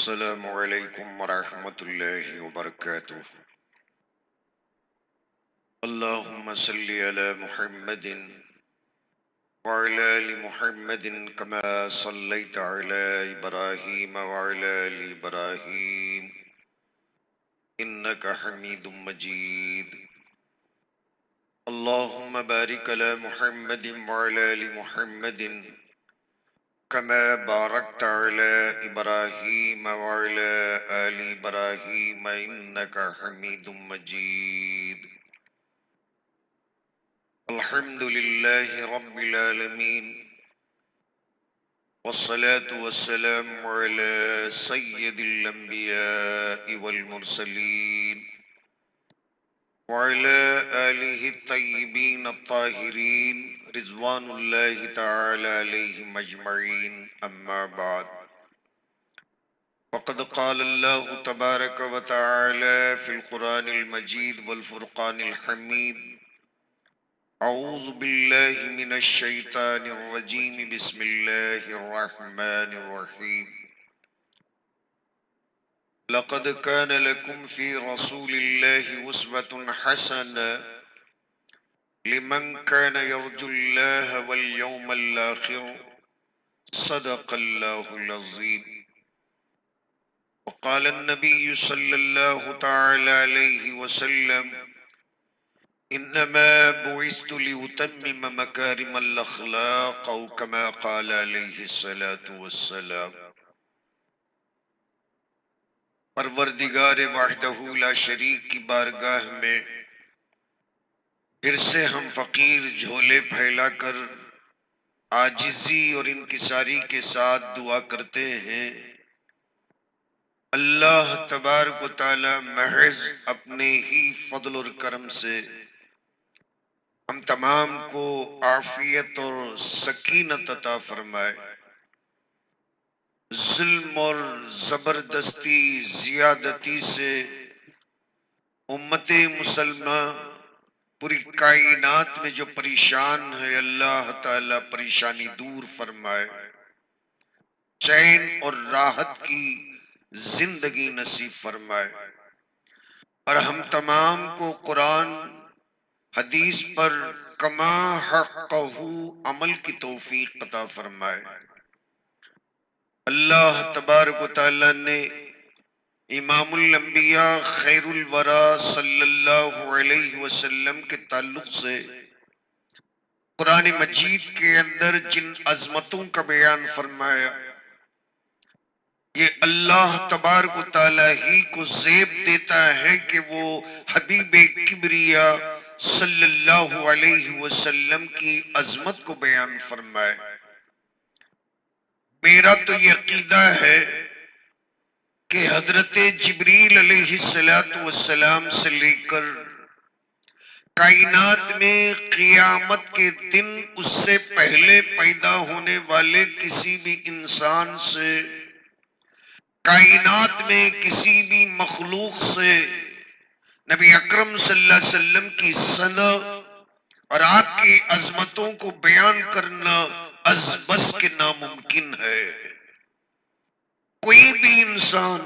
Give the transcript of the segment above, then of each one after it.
السلام علیکم ورحمۃ اللہ وبرکاتہ۔ اللہم صلی علی محمد وعلی آل محمد کما صلیت علی ابراہیم وعلی آل ابراہیم انک حمید مجید۔ اللہم بارک علی محمد وعلی آل محمد كما باركت على إبراهيم وعلى آل إبراهيم إنك حميد مجيد۔ الحمد لله رب العالمين، والصلاة والسلام على سيد الأنبياء والمرسلين وعلى آله الطيبين الطاهرين رضوان الله تعالى عليهم أجمعين، أما بعد، وقد قال الله تبارك وتعالى في القرآن المجيد والفرقان الحميد: أعوذ بالله من الشيطان الرجيم، بسم الله الرحمن الرحيم، لقد كان لكم في رسول الله أسوة حسنة لمن كان يرجو الله واليوم الآخر، صدق الله العظيم۔ وقال النبي صلى الله تعالى عليه وسلم: إنما بعثت لأتمم مكارم الأخلاق، أو كما قال عليه الصلاة والسلام۔ پروردگار وحدہ لا شریک کی بارگاہ میں پھر سے ہم فقیر جھولے پھیلا کر عاجزی اور انکساری کے ساتھ دعا کرتے ہیں، اللہ تبارک و تعالی محض اپنے ہی فضل اور کرم سے ہم تمام کو عافیت اور سکینت عطا فرمائے، ظلم اور زبردستی زیادتی سے امت مسلمہ پوری کائنات میں جو پریشان ہے، اللہ تعالیٰ پریشانی دور فرمائے، چین اور راحت کی زندگی نصیب فرمائے، اور ہم تمام کو قرآن حدیث پر کما حقہ عمل کی توفیق عطا فرمائے۔ اللہ تبارک و تعالیٰ نے امام الانبیاء خیر الورا صلی اللہ علیہ وسلم کے تعلق سے قرآن مجید کے اندر جن عظمتوں کا بیان فرمایا، یہ اللہ تبارک و تعالیٰ ہی کو زیب دیتا ہے کہ وہ حبیب کبریا صلی اللہ علیہ وسلم کی عظمت کو بیان فرمائے۔ میرا تو یہ عقیدہ ہے کہ حضرت جبریل علیہ السلام سے لے کر کائنات میں قیامت کے دن اس سے پہلے پیدا ہونے والے کسی بھی انسان سے، کائنات میں کسی بھی مخلوق سے نبی اکرم صلی اللہ علیہ وسلم کی ثنا اور آپ کی عظمتوں کو بیان کرنا از بس کے ناممکن ہے۔ کوئی بھی انسان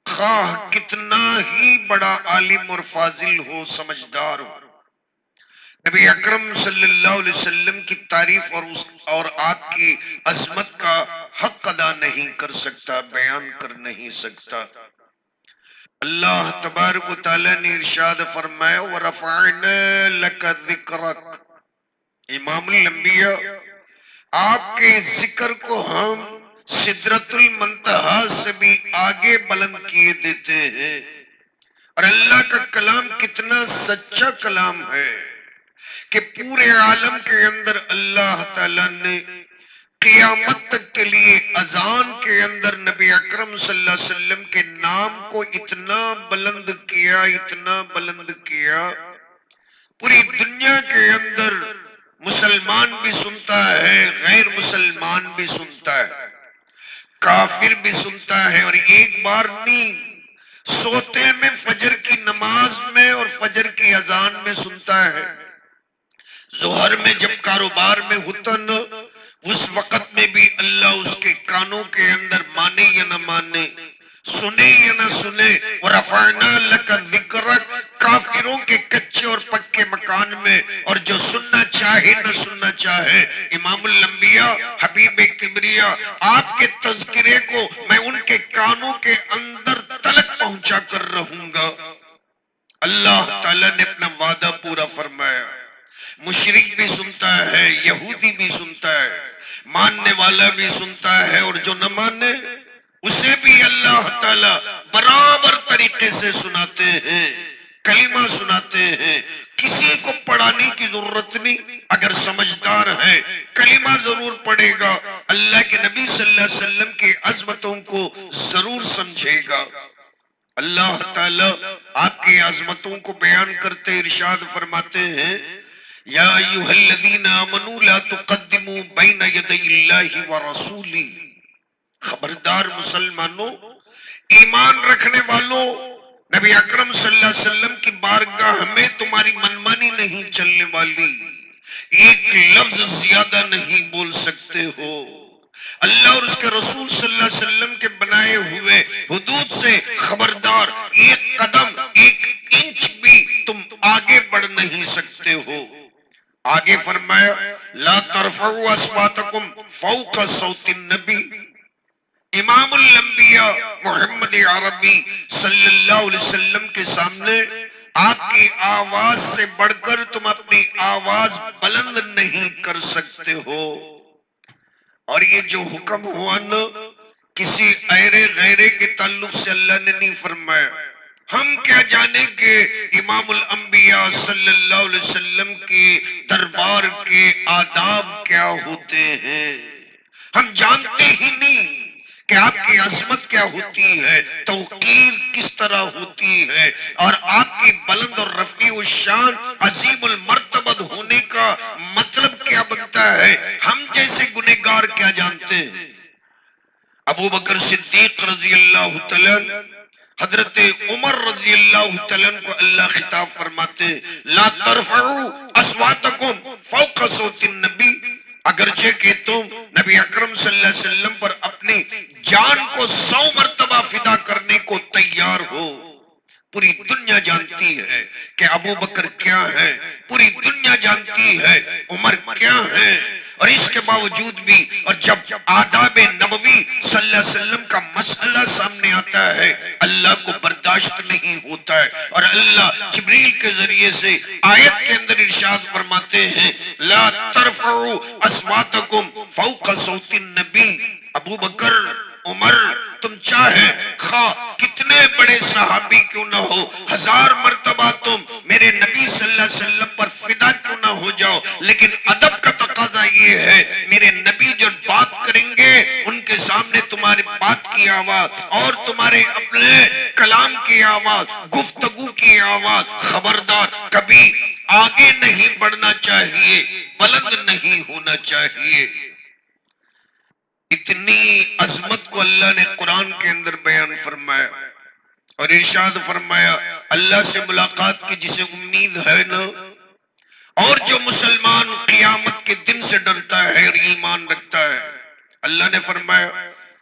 خواہ کتنا ہی بڑا عالم اور فاضل ہو، سمجھدار ہو، نبی اکرم صلی اللہ علیہ وسلم کی تعریف اور آپ کی عظمت کا حق ادا نہیں کر سکتا، بیان کر نہیں سکتا۔ اللہ تبارک و تعالیٰ نے ارشاد فرمایا: وَرَفَعْنَا لَكَ ذِكْرَكَ، امام الانبیاء آپ کے ذکر کو ہم سدرۃ المنتہا سے بھی آگے بلند کیے دیتے ہیں۔ اور اللہ کا کلام کتنا سچا کلام ہے کہ پورے عالم کے اندر اللہ تعالیٰ نے قیامت تک کے لیے اذان کے اندر نبی اکرم صلی اللہ علیہ وسلم کے نام کو اتنا بلند کیا، اتنا بلند کیا، پوری دنیا کے اندر مسلمان بھی سنتا ہے، غیر مسلمان بھی سنتا ہے، کافر بھی سنتا ہے، اور ایک بار نہیں، سوتے میں فجر کی نماز میں اور فجر کی اذان میں سنتا ہے، ظہر میں جب کاروبار میں ہوتا نہ اس وقت میں بھی اللہ اس کے کانوں کے اندر مانے یا نہ مانے یا نہ سنے، وَرَفَعْنَا لَكَ ذِكْرَكَ، کافروں کے کچے اور پکے مکان میں، اور جو سننا چاہے نہ سننا چاہے، امام الانبیاء حبیب کبریا آپ کے تذکرے کو میں ان کے کانوں کے اندر تلک پہنچا کر رہوں گا۔ اللہ تعالیٰ نے اپنا وعدہ پورا فرمایا۔ مشرک بھی سنتا ہے، یہودی بھی سنتا ہے، ماننے والا بھی سنتا ہے، اور جو نہ مانے اسے بھی اللہ تعالیٰ برابر طریقے سے سناتے ہیں، کلمہ سناتے ہیں۔ کسی کو پڑھانے کی ضرورت نہیں، اگر سمجھدار ہے کلمہ ضرور پڑھے گا، اللہ کے نبی صلی اللہ علیہ وسلم کی عظمتوں کو ضرور سمجھے گا۔ اللہ تعالیٰ آپ کی عظمتوں کو بیان کرتے ارشاد فرماتے ہیں، یا ایھا الذین آمنوا لا تقدموا بین یدی اللہ ورسولہ، خبردار مسلمانوں، ایمان رکھنے والوں، نبی اکرم صلی اللہ علیہ وسلم کی بارگاہ میں تمہاری منمانی نہیں چلنے والی، ایک لفظ زیادہ نہیں بول سکتے ہو۔ اللہ اور اس کے رسول صلی اللہ علیہ وسلم کے بنائے ہوئے حدود سے خبردار، ایک قدم ایک انچ بھی تم آگے بڑھ نہیں سکتے ہو۔ آگے فرمایا، لا ترفعوا اصواتکم فوق صوت النبی، امام الانبیاء محمد عربی صلی اللہ علیہ وسلم کے سامنے آپ کی آواز سے بڑھ کر تم اپنی آواز بلند نہیں کر سکتے ہو۔ اور یہ جو حکم ہوا نا، کسی غیرے کے تعلق سے اللہ نے نہیں فرمایا۔ ہم کیا جانے کہ امام الانبیاء صلی اللہ علیہ وسلم کے دربار کے آداب کیا ہوتے ہیں، ہم جانتے ہی نہیں کہ آپ کی عظمت کیا ہوتی ہے، توقیر کس طرح ہوتی ہے، اور آپ کی بلند اور رفیع الشان عظیم المرتبہ ہونے کا مطلب کیا بنتا ہے، ہم جیسے گنہگار کیا جانتے ہیں۔ ابو بکر صدیق رضی اللہ تعالیٰ، حضرت عمر رضی اللہ تعالیٰ کو اللہ خطاب فرماتے، لا ترفعوا اصواتکم فوق صوت النبی، اگرچہ کہ تم نبی اکرم صلی اللہ علیہ وسلم پر اپنی جان کو 100 مرتبہ فدا کرنے کو تیار ہو۔ پوری دنیا جانتی ہے کہ ابو بکر کیا ہے، پوری دنیا جانتی ہے عمر کیا ہے، اور اس کے باوجود بھی، اور جب آداب نبوی صلی اللہ علیہ وسلم کا مسئلہ سامنے آتا ہے، اللہ کو برداشت نہیں ہوتا ہے، اور اللہ جبریل کے ذریعے سے آیت کے اندر ارشاد فرماتے ہیں، لا ترفعوا اصواتکم فوق صوت النبی۔ ابو بکر، عمر، تم چاہے خواہ کتنے بڑے صحابی کیوں نہ ہو، 1000 مرتبہ تم میرے نبی صلی اللہ علیہ وسلم پر فدا کیوں نہ ہو جاؤ، لیکن ادب کا تقاضا یہ ہے، میرے نبی جو بات کریں گے ان کے سامنے تمہاری بات کی آواز اور تمہارے اپنے کلام کی آواز، گفتگو کی آواز، خبردار کبھی آگے نہیں بڑھنا چاہیے، بلند نہیں ہونا چاہیے۔ اتنی عظمت کو اللہ نے قرآن کے اندر بیان فرمایا، اور ارشاد فرمایا، اللہ سے ملاقات کی جسے امید ہے نا، اور جو مسلمان قیامت کے دن سے ڈرتا ہے اور ایمان رکھتا ہے، اللہ نے فرمایا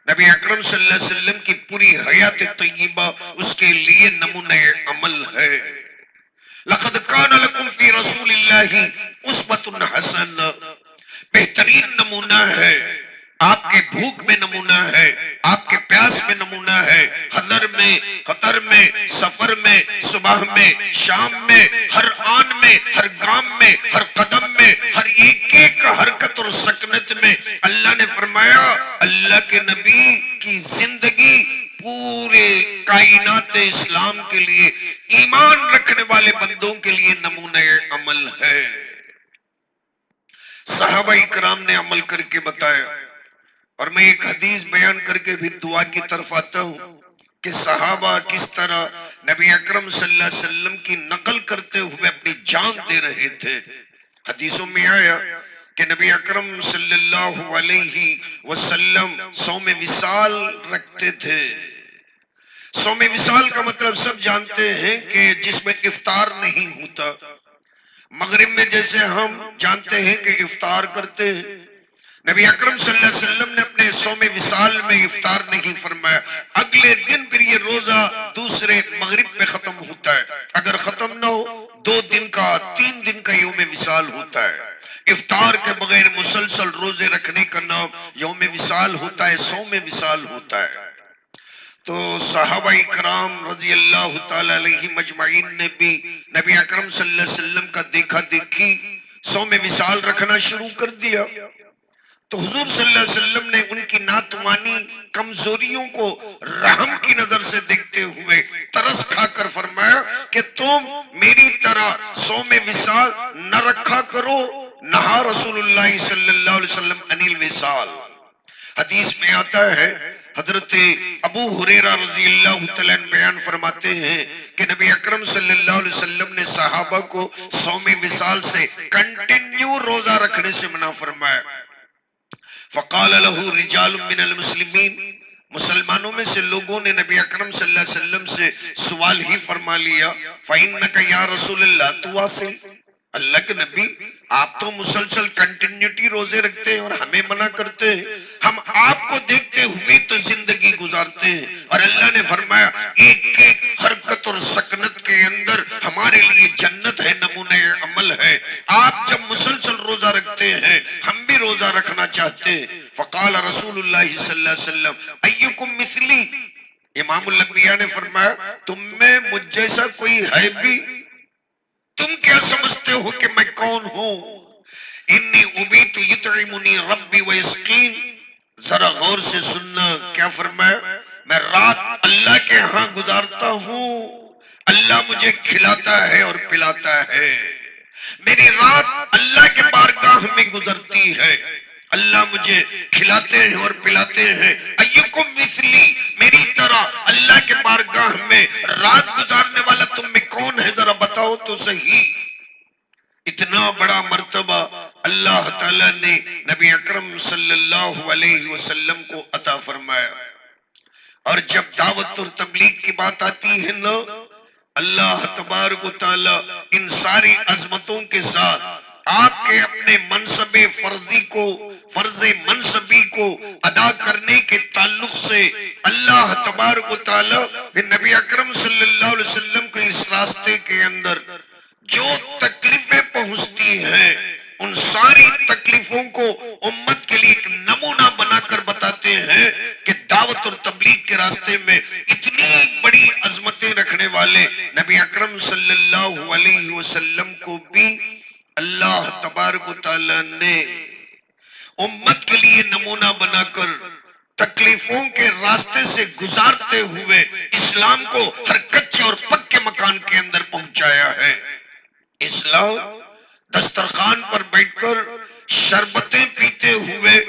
نبی اکرم صلی اللہ علیہ وسلم کی پوری حیات طیبہ اس کے لیے نمونہ عمل ہے۔ لقد کان لکم فی رسول اللہ اسوۃ حسنہ، بہترین نمونہ ہے، آپ کے بھوک میں نمونہ ہے، آپ کے پیاس میں نمونہ ہے، حضر میں، خطر میں، سفر میں، صبح میں، شام میں، ہر آن میں، ہر گام میں، ہر قدم میں، ہر ایک حرکت اور سکنت میں اللہ نے فرمایا اللہ کے نبی کی زندگی پورے کائنات اسلام کے لیے، ایمان رکھنے والے بندوں کے لیے نمونہ عمل ہے۔ صحابہ اکرام نے عمل کر کے بتایا، اور میں ایک حدیث بیان کر کے بھی دعا کی طرف آتا ہوں کہ صحابہ کس طرح نبی اکرم صلی اللہ علیہ وسلم کی نقل کرتے ہوئے اپنی جان دے رہے تھے۔ حدیثوں میں آیا کہ نبی اکرم صلی اللہ علیہ وسلم صوم وصال رکھتے تھے۔ صوم وصال کا مطلب سب جانتے ہیں کہ جس میں افطار نہیں ہوتا۔ مغرب میں جیسے ہم جانتے ہیں کہ افطار کرتے ہیں، نبی اکرم صلی اللہ علیہ وسلم نے اپنے صوم وصال میں افطار نہیں فرمایا، اگلے دن پھر یہ روزہ روزہ دوسرے مغرب پہ ختم ہوتا ہے، اگر ختم نہ ہو 2 دن کا 3 دن کا یوم وصال ہوتا ہے۔ افطار کے بغیر مسلسل روزے رکھنے کا نام یوم وصال ہوتا ہے، صوم وصال ہوتا ہے۔ تو صحابہ کرام رضی اللہ تعالی علیہ مجمعین نے بھی نبی اکرم صلی اللہ علیہ وسلم کا دیکھا دیکھی صوم وصال رکھنا شروع کر دیا۔ تو حضور صلی اللہ علیہ وسلم نے ان کی ناتوانی کمزوریوں کو رحم کی نظر سے دیکھتے ہوئے ترس کھا کر فرمایا کہ تم میری طرح صوم وصال نہ رکھا کرو، نہا رسول اللہ صلی اللہ علیہ وسلم عن الوصال۔ حدیث میں آتا ہے، حضرت ابو ہریرہ رضی اللہ تعالیٰ عنہ بیان فرماتے ہیں کہ نبی اکرم صلی اللہ علیہ وسلم نے صحابہ کو صوم وصال سے کنٹینیو روزہ رکھنے سے منع فرمایا۔ فقال له رجال من المسلمین، مسلمانوں میں سے لوگوں نے نبی اکرم صلی اللہ علیہ وسلم سے سوال ہی فرما لیا، فَإِنَّكَ يَا رسول اللہ تُوَاصِلْ، اللہ کے نبی آپ تو مسلسل کنٹینیوٹی روزے رکھتے ہیں اور ہمیں منع کرتے ہیں، ہم آپ کو دیکھتے ہوئے تو زندگی گزارتے ہیں، اور اللہ نے فرمایا ایک ایک حرکت اور سکنت کے اندر ہمارے لیے جنت ہے، نمونہ عمل ہے، آپ جب مسلسل روزہ رکھتے ہیں ہم بھی روزہ رکھنا چاہتے ہیں۔ فقال رسول اللہ صلی اللہ علیہ وسلم ایکم مثلی، امام الانبیاء نے فرمایا تم میں مجھ جیسا کوئی ہے بھی؟ تم کیا سمجھتے ہو کہ میں کون ہوں؟ انی ابیت یطعمنی ربی ویسقین، ذرا غور سے سننا کیا فرمایا، میں رات اللہ کے ہاں گزارتا ہوں، اللہ مجھے کھلاتا ہے اور پلاتا ہے، میری رات اللہ کے بارگاہ میں گزرتی ہے، اللہ مجھے کھلاتے ہیں اور پلاتے ہیں۔ ایکم مثلی، میری طرح اللہ کے بارگاہ میں رات گزارنے والا تم میں کون ہے، ذرا بتاؤ تو صحیح۔ اتنا بڑا مرتبہ اللہ تعالیٰ نے نبی اکرم صلی اللہ علیہ وسلم کو عطا فرمایا، اور جب دعوت اور تبلیغ کی بات آتی ہے نا، اللہ تبارک و تعالیٰ ان ساری عظمتوں کے ساتھ آپ کے اپنے منصب فرض منصبی کو ادا کرنے کے تعلق سے اللہ تبارک و تعالیٰ نبی اکرم صلی اللہ علیہ وسلم کو اس راستے کے اندر جو تکلیفیں پہنچتی ہیں ان ساری تکلیفوں کو امت کے لیے ایک نمونہ بنا کر بتاتے ہیں کہ دعوت اور تبلیغ کے راستے میں اتنی بڑی عظمتیں رکھنے والے نبی اکرم صلی اللہ علیہ وسلم کو بھی اللہ تبارک و تعالیٰ نے امت کے لیے نمونہ بنا کر تکلیفوں کے راستے سے گزارتے ہوئے اسلام کو ہر کچے اور پکے مکان کے اندر پہنچایا ہے۔ اسلام دسترخوان پر بیٹھ کر شربتیں پیتے ہوئے،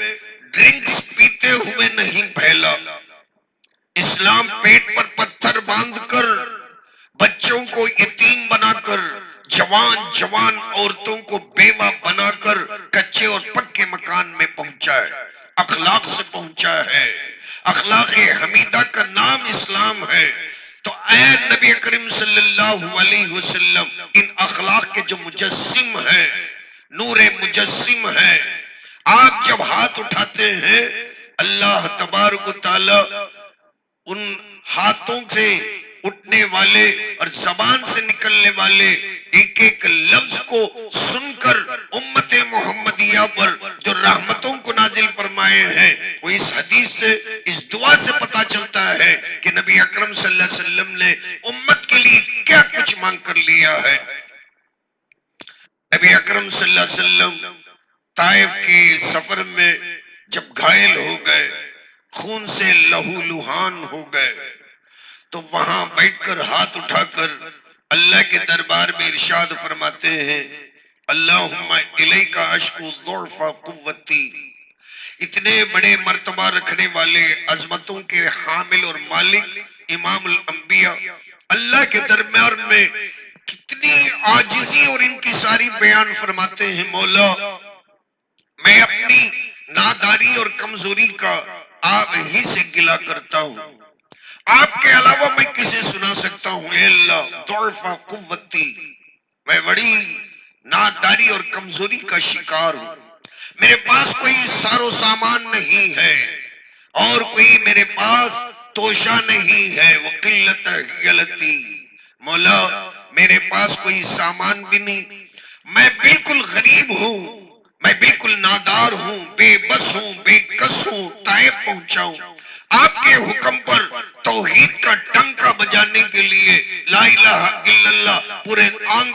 ڈرنکس پیتے ہوئے نہیں پھیلا، اسلام پیٹ پر پتھر باندھ کر، بچوں کو یتیم بنا کر، جوان عورتوں کو بیوہ بنا کر کچے اور پکے مکان میں پہنچا ہے، اخلاق سے پہنچا ہے، اخلاق حمیدہ کا نام اسلام ہے۔ تو اے نبی کریم صلی اللہ علیہ وسلم ان اخلاق کے جو مجسم ہیں، نور مجسم ہیں، آپ جب ہاتھ اٹھاتے ہیں اللہ تبارک و تعالی ان ہاتھوں سے اٹھنے والے اور زبان سے نکلنے والے ایک ایک لفظ کو سن کر امت محمدیہ پر جو رحمتوں کو نازل فرمائے ہیں، وہ اس حدیث سے، اس دعا سے پتا چلتا ہے کہ نبی اکرم صلی اللہ علیہ وسلم نے امت کے لیے کیا کچھ مانگ کر لیا ہے۔ نبی اکرم صلی اللہ علیہ وسلم طائف کے سفر میں جب گھائل ہو گئے، خون سے لہو لہان ہو گئے، تو وہاں بیٹھ کر ہاتھ اٹھا کر اللہ کے دربار میں ارشاد فرماتے ہیں، اللہم الیک اشکو ضعف قوتی۔ اتنے بڑے مرتبہ رکھنے والے، عظمتوں کے حامل اور مالک امام الانبیاء اللہ کے دربار میں کتنی عاجزی اور انکساری بیان فرماتے ہیں، مولا میں اپنی ناداری اور کمزوری کا آپ ہی سے گلہ کرتا ہوں، آپ کے علاوہ میں کسے سنا سکتا ہوں، اے اللہ ضعف قوتی، میں بڑی ناداری اور کمزوری کا شکار ہوں، میرے پاس کوئی سار و سامان نہیں ہے اور کوئی میرے پاس توشہ نہیں ہے، وقلت غلطی، مولا میرے پاس کوئی سامان بھی نہیں، میں بالکل غریب ہوں، میں بالکل نادار ہوں، بے بس ہوں، بے کس ہوں، طائف پہنچا ہوں آپ کے حکم پر توحید کا ڈنکا بجانے کے لیے، لا الہ الا اللہ پورے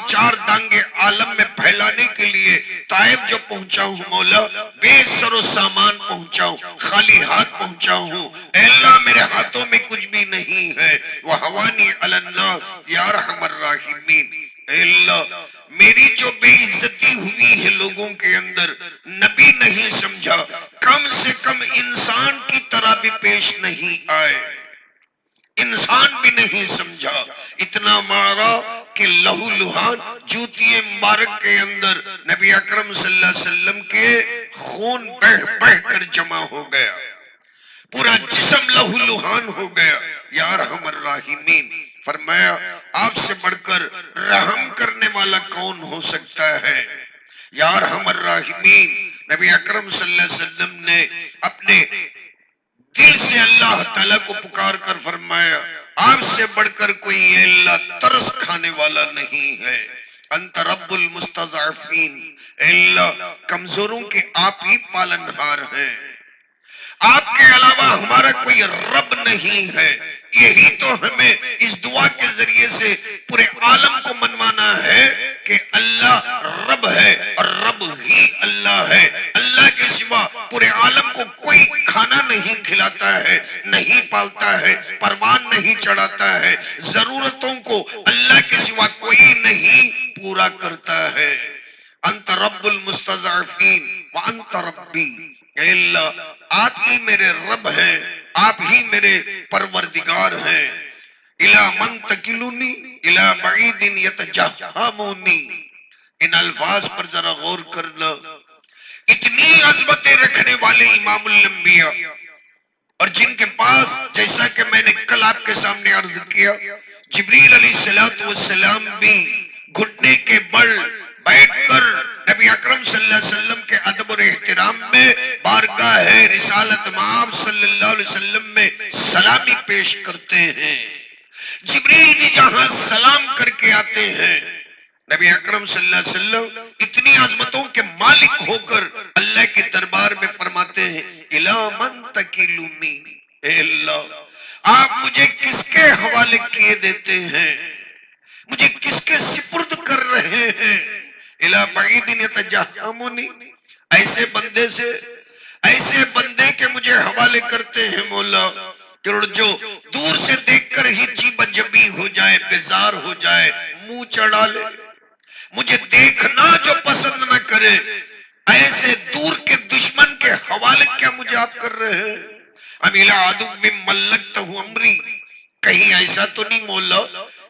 چار دانگے عالم میں پھیلانے کے لیے طائف جو پہنچا ہوں مولا، بے سر و سامان پہنچا ہوں، خالی ہاتھ پہنچا ہوں، اے اللہ میرے ہاتھوں میں کچھ بھی نہیں ہے، وَحَوَانِي عَلَى النَّاسِ یا ارحم الراحمین، اے اللہ میری جو بے عزتی ہوئی ہے لوگوں کے اندر، نبی نہیں سمجھا، کم سے کم انسان کی طرح بھی پیش نہیں آئے، انسان بھی نہیں سمجھا، اتنا مارا کہ لہو لہان جوتی مبارک کے اندر نبی اکرم صلی اللہ علیہ وسلم کے خون بہہ بہہ کر جمع ہو گیا، پورا جسم لہو لہان ہو گیا، یا ارحم الراحمین، فرمایا آپ سے بڑھ کر رحم کرنے والا کون ہو سکتا ہے، یا ارحم الراحمین، نبی اکرم صلی اللہ علیہ وسلم نے اپنے دل سے اللہ تعالیٰ کو پکار کر فرمایا آپ سے بڑھ کر کوئی اے اللہ ترس کھانے والا نہیں ہے، انت رب المستضعفین، اے اللہ کمزوروں کے آپ ہی پالنہار ہیں، آپ کے علاوہ ہمارا کوئی رب نہیں ہے، یہی تو ہمیں اس دعا کے ذریعے سے پورے عالم کو منوانا ہے کہ اللہ رب ہے اور رب ہی اللہ ہے، اللہ کے سوا پورے عالم کو کوئی کھانا نہیں کھلاتا ہے، نہیں پالتا ہے، پروان نہیں چڑھاتا ہے، ضرورتوں کو اللہ کے سوا کوئی نہیں پورا کرتا ہے، انت رب المستضعفین وانت ربی، اے اللہ آپ ہی میرے رب ہیں، آپ ہی میرے پروردگار ہیں، اِلَى مَنْ تَكِلُنِي اِلَى بَعِيدٍ يَتَجَحَّمُونِي، ان الفاظ پر ذرا غور کرنا، اتنی عظمتیں رکھنے والے امام الانبیاء اور جن کے پاس جیسا کہ میں نے کل آپ کے سامنے عرض کیا جبریل علیہ السلام بھی گھٹنے کے بل بیٹھ کر نبی اکرم صلی اللہ علیہ وسلم کے ادب اور احترام میں بارگاہ رسالت مآب صلی اللہ علیہ وسلم میں سلامی پیش کرتے ہیں، جبریل بھی جہاں سلام کر کے آتے ہیں، نبی اکرم صلی اللہ علیہ وسلم اتنی عظمتوں کے مالک ہو کر اللہ کے دربار میں فرماتے ہیں اِلَى مَنْ تَكِلُنِي، اے اللہ آپ مجھے کس کے حوالے کیے دیتے ہیں، مجھے کس کے سپرد کر رہے ہیں، اِلَى بَعِيدٍ يَتَجَحَّمُونِي، ایسے بندے سے، ایسے بندے کے مجھے حوالے کرتے ہیں مولا کہ جو دور سے دیکھ کر ہی جی بجبی ہو جائے، بیزار ہو جائے، منہ چڑھا لے، مجھے دیکھنا جو پسند نہ کرے، ایسے دور کے دشمن کے حوالے کیا مجھے آپ کر رہے ہیں، اَمِلَا عَدُوٍ مَلَّكْتَهُ عَمْرِي، کہیں ایسا تو نہیں مولا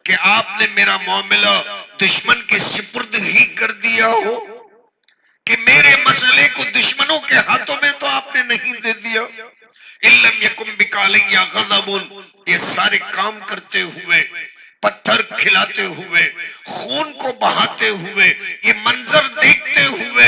کہ آپ نے میرا معاملہ دشمن کے سپرد ہی کر دیا ہو، کہ میرے مسئلے کو دشمنوں کے ہاتھوں میں تو آپ نے نہیں دے دیا، اِلَّمْ يَكُمْ بِكَالِيَّ غَضَبٌ، یہ سارے کام کرتے ہوئے، پتھر کھلاتے ہوئے، خون کو بہاتے ہوئے، یہ منظر دیکھتے ہوئے،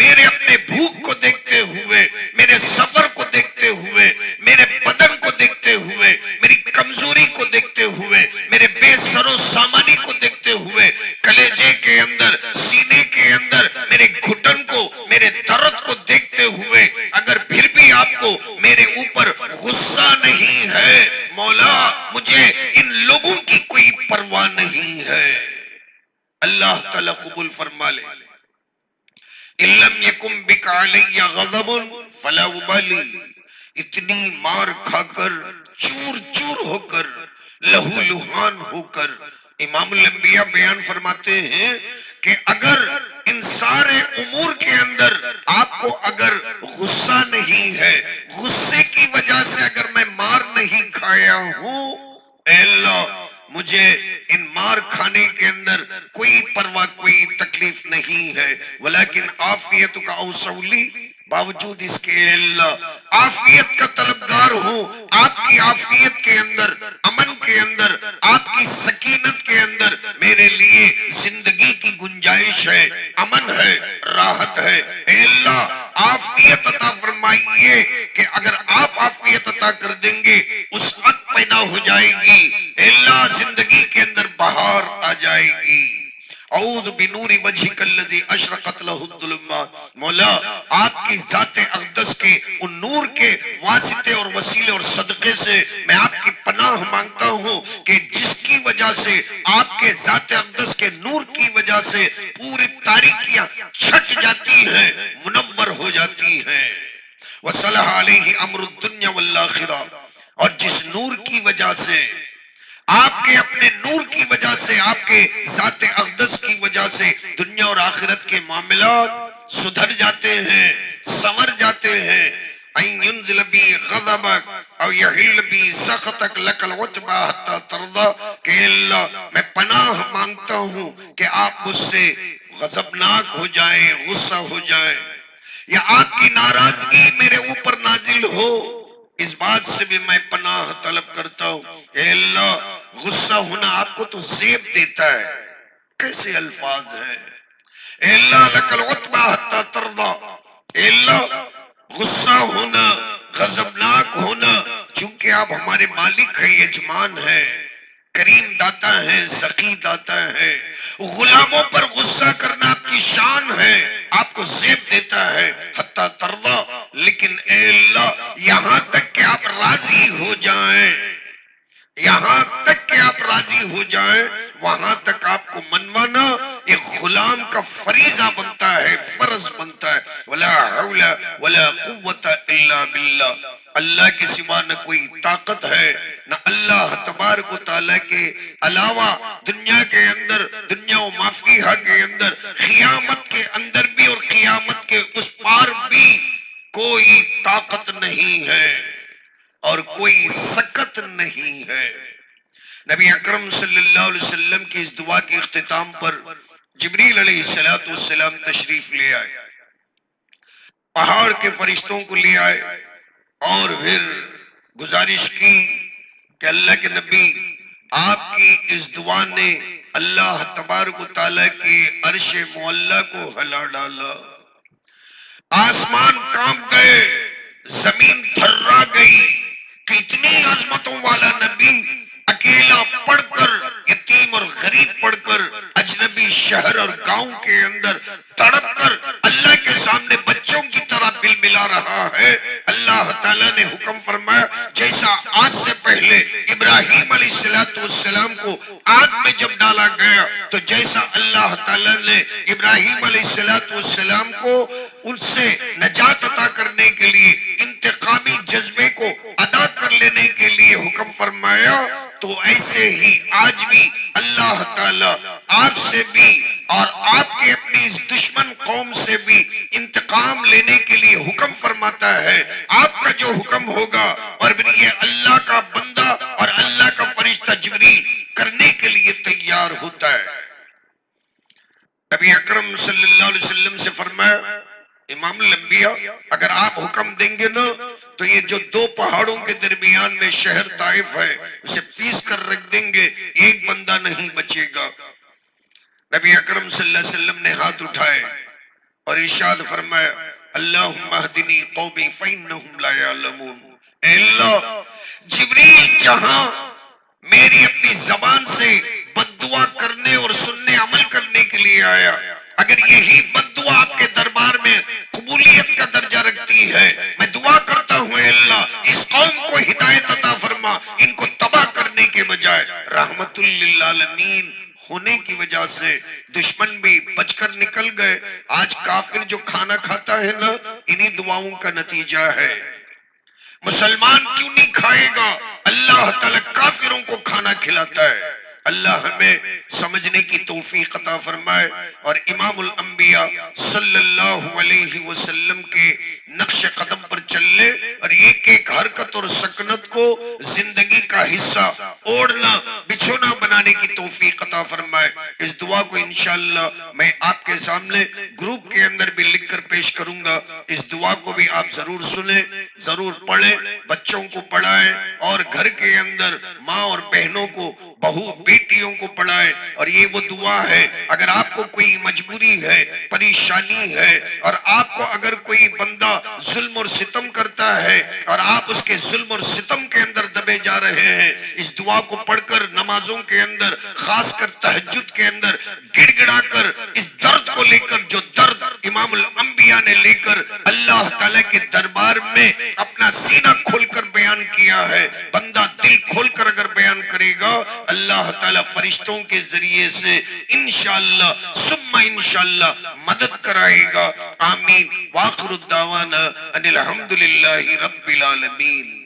میرے اپنے بھوک کو دیکھتے ہوئے، میرے سفر کو دیکھتے ہوئے، میرے بدن کو دیکھتے ہوئے، میری کمزوری کو دیکھتے ہوئے، میرے بے سر و سامانی کو دیکھتے ہوئے، کلیجے کے اندر، سینے کے اندر، میرے گھٹن کو، میرے درد کو دیکھتے ہوئے، اگر پھر بھی آپ کو میرے اوپر غصہ نہیں ہے مولا، مجھے ان لوگوں کی کوئی پرواہ نہیں ہے، اللہ تعالیٰ قبول فرما لے، اِلَّمْ يَكُمْ بِكَ عَلَيَّ غَضَبٌ فَلَا أُبَالِي، اتنی مار کھا کر، چور چور ہو کر، لہو لہان ہو کر، امام الانبیاء بیان فرماتے ہیں کہ اگر ان سارے امور کے اندر آپ کو اگر غصہ نہیں ہے، غصے کی وجہ سے اگر میں مار نہیں کھایا ہوں، اے اللہ مجھے ان مار کھانے کے اندر کوئی پرواہ، کوئی تکلیف نہیں ہے، ولیکن عافیتک اوسع لی، باوجود اس کے اے اللہ عافیت کا طلبگار ہوں، آپ کی عافیت کے اندر، امن کے اندر، آپ کی سکینت کے اندر میرے لیے زندگی کی گنجائش ہے، امن ہے، راحت ہے، اے اللہ عافیت عطا فرمائیے کہ اگر آپ عافیت عطا کر دیں گے وسعت پیدا ہو جائے گی، اے اللہ زندگی کے اندر بہار آ جائے گی۔ اعوذ بنور وجہک الذی اشرقت لہ الظلمات، مولا آپ کی ذات اقدس کے ان نور کے واسطے اور وسیلے اور صدقے سے میں آپ کی پناہ مانگتا ہوں کہ جس کی وجہ سے آپ کے ذات اقدس کے نور کی وجہ سے پوری تاریکیاں چھٹ جاتی ہیں، منور ہو جاتی ہیں۔ وصلح علیہ امر الدنیا والآخرہ، اور جس نور کی وجہ سے آپ کے اپنے نور کی وجہ سے آپ کے ذات اقدس کی وجہ سے دنیا اور آخرت کے معاملات سدھر جاتے ہیں، سنور جاتے ہیں۔ این ینزل بی غضبک او یحل بی سخطک لک العتبى حتی ترضی، کہ اللہ میں پناہ مانگتا ہوں کہ آپ مجھ سے غضبناک ہو جائیں، غصہ ہو جائیں، یا آپ کی ناراضگی میرے اوپر نازل ہو، اس بات سے بھی میں پناہ طلب کرتا ہوں۔ اے اللہ غصہ ہونا آپ کو تو زیب دیتا ہے، کیسے الفاظ ہیں، اے اللہ لک العتبى حتی ترضی، اے اللہ غصہ ہونا، غضبناک ہونا، چونکہ آپ ہمارے مالک ہیں، یجمان ہیں، کریم داتا ہے، سخی داتا ہے، غلاموں پر غصہ کرنا آپ کی شان ہے، آپ کو زیب دیتا ہے حتی ترضی، لیکن اے اللہ یہاں تک کہ آپ راضی ہو جائیں، یہاں تک کہ آپ راضی ہو جائیں، وہاں تک آپ کو منوانا ایک غلام کا فریضہ بنتا ہے، فرض بنتا ہے۔ ولا حول ولا قوت الا باللہ، اللہ کے سوا نہ کوئی طاقت ہے، نہ اللہ تبارک و تعالیٰ کے علاوہ دنیا کے اندر، دنیا و ما فیہا کے اندر، قیامت کے اندر بھی اور قیامت کے اس پار بھی کوئی طاقت نہیں ہے اور کوئی سکت نہیں ہے۔ نبی اکرم صلی اللہ علیہ وسلم کی اس دعا کے اختتام پر جبریل علیہ السلام تشریف لے آئے، پہاڑ کے فرشتوں کو لے آئے اور پھر گزارش کی کہ اللہ کے نبی آپ کی اس دعا نے اللہ تبارک و تعالیٰ کے عرش معلیٰ کو ہلا ڈالا، آسمان کانپ گئے، زمین تھرا گئی کہ اتنی عظمتوں والا نبی اکیلا پڑھ کر، یتیم اور غریب پڑھ کر، اجنبی شہر اور گاؤں کے اندر تڑپ کر اللہ کے سامنے بچوں کی طرح بل بلا رہا ہے۔ اللہ تعالیٰ نے حکم فرمایا، جیسا آج سے پہلے ابراہیم علیہ السلام کو آگ میں جب ڈالا گیا تو جیسا اللہ تعالیٰ نے ابراہیم علیہ السلام کو ان سے نجات عطا کرنے کے لیے، انتقامی جذبے کو ادا کر لینے کے لیے حکم فرمایا، تو ایسے ہی آج بھی اللہ تعالیٰ آپ سے بھی اور آپ کے اپنی اس دشمن قوم سے بھی انتقام لینے کے لیے حکم فرماتا ہے۔ آپ کا جو حکم ہوگا اور پھر یہ اللہ کا بندہ اور اللہ کا فرشتہ جبریل کرنے کے لیے تیار ہوتا ہے۔ نبی اکرم صلی اللہ علیہ وسلم سے فرمایا، امام الانبیاء اگر آپ حکم دیں گے نا تو یہ جو دو پہاڑوں کے درمیان میں شہر طائف ہے اسے پیس کر رکھ دیں گے، ایک بندہ نہیں بچے گا۔ نبی اکرم صلی اللہ علیہ وسلم نے ہاتھ اٹھائے اور ارشاد فرمایا، اللہم اہدنی قومی فإنہم لا یعلمون، اے اللہ جبریل جہاں میری اپنی زبان سے بد دعا کرنے اور سننے عمل کرنے کے لیے آیا، اگر یہی بد دعا آپ کے دربار میں قبولیت کا درجہ رکھتی ہے، میں دعا کرتا ہوں اے اللہ اس قوم کو ہدایت عطا فرما، ان کو تباہ کرنے کے بجائے رحمت للعالمین ہونے کی وجہ سے دشمن بھی بچ کر نکل گئے۔ آج کافر جو کھانا کھاتا ہے نا، انہی دعاؤں کا نتیجہ ہے۔ مسلمان کیوں نہیں کھائے گا؟ اللہ تعالیٰ کافروں کو کھانا کھلاتا ہے۔ اللہ ہمیں سمجھنے کی توفیق عطا فرمائے اور امام الانبیاء صلی اللہ علیہ وسلم کے نقش قدم پر چلے اور ایک ایک حرکت اور سکنت کو زندگی کا حصہ اوڑھنا بچھونا بنانے کی توفیق عطا فرمائے۔ اس دعا کو انشاءاللہ میں آپ کے سامنے گروپ کے اندر بھی لکھ کر پیش کروں گا۔ اس دعا کو بھی آپ ضرور سنیں، ضرور پڑھیں، بچوں کو پڑھائیں، اور گھر کے اندر ماں اور بہنوں کو، بہو بیٹیوں کو پڑھائیں۔ اور یہ وہ دعا ہے، اگر آپ کو کوئی مجبوری ہے، پریشانی ہے، اور آپ کو اگر کوئی بندہ ظلم اور ستم کرتا ہے اور آپ اس کے ظلم اور ستم کے اندر دبے جا رہے ہیں، اس دعا کو پڑھ کر نمازوں کے اندر، خاص کر تہجد کے اندر گڑ گڑا کر اس درد کو لے کر، جو درد امام الانبیاء نے لے کر اللہ تعالیٰ کے دربار میں اپنا سینہ کھول کر بیان کیا ہے، بندہ دل کھول کر اگر بیان کرے گا، اللہ تعالیٰ فرشتوں کے ذریعے سے انشاءاللہ ثم انشاءاللہ مدد کرائے گا۔ آمین۔ وآخر الدعوانا ان الحمدللہ رب العالمین۔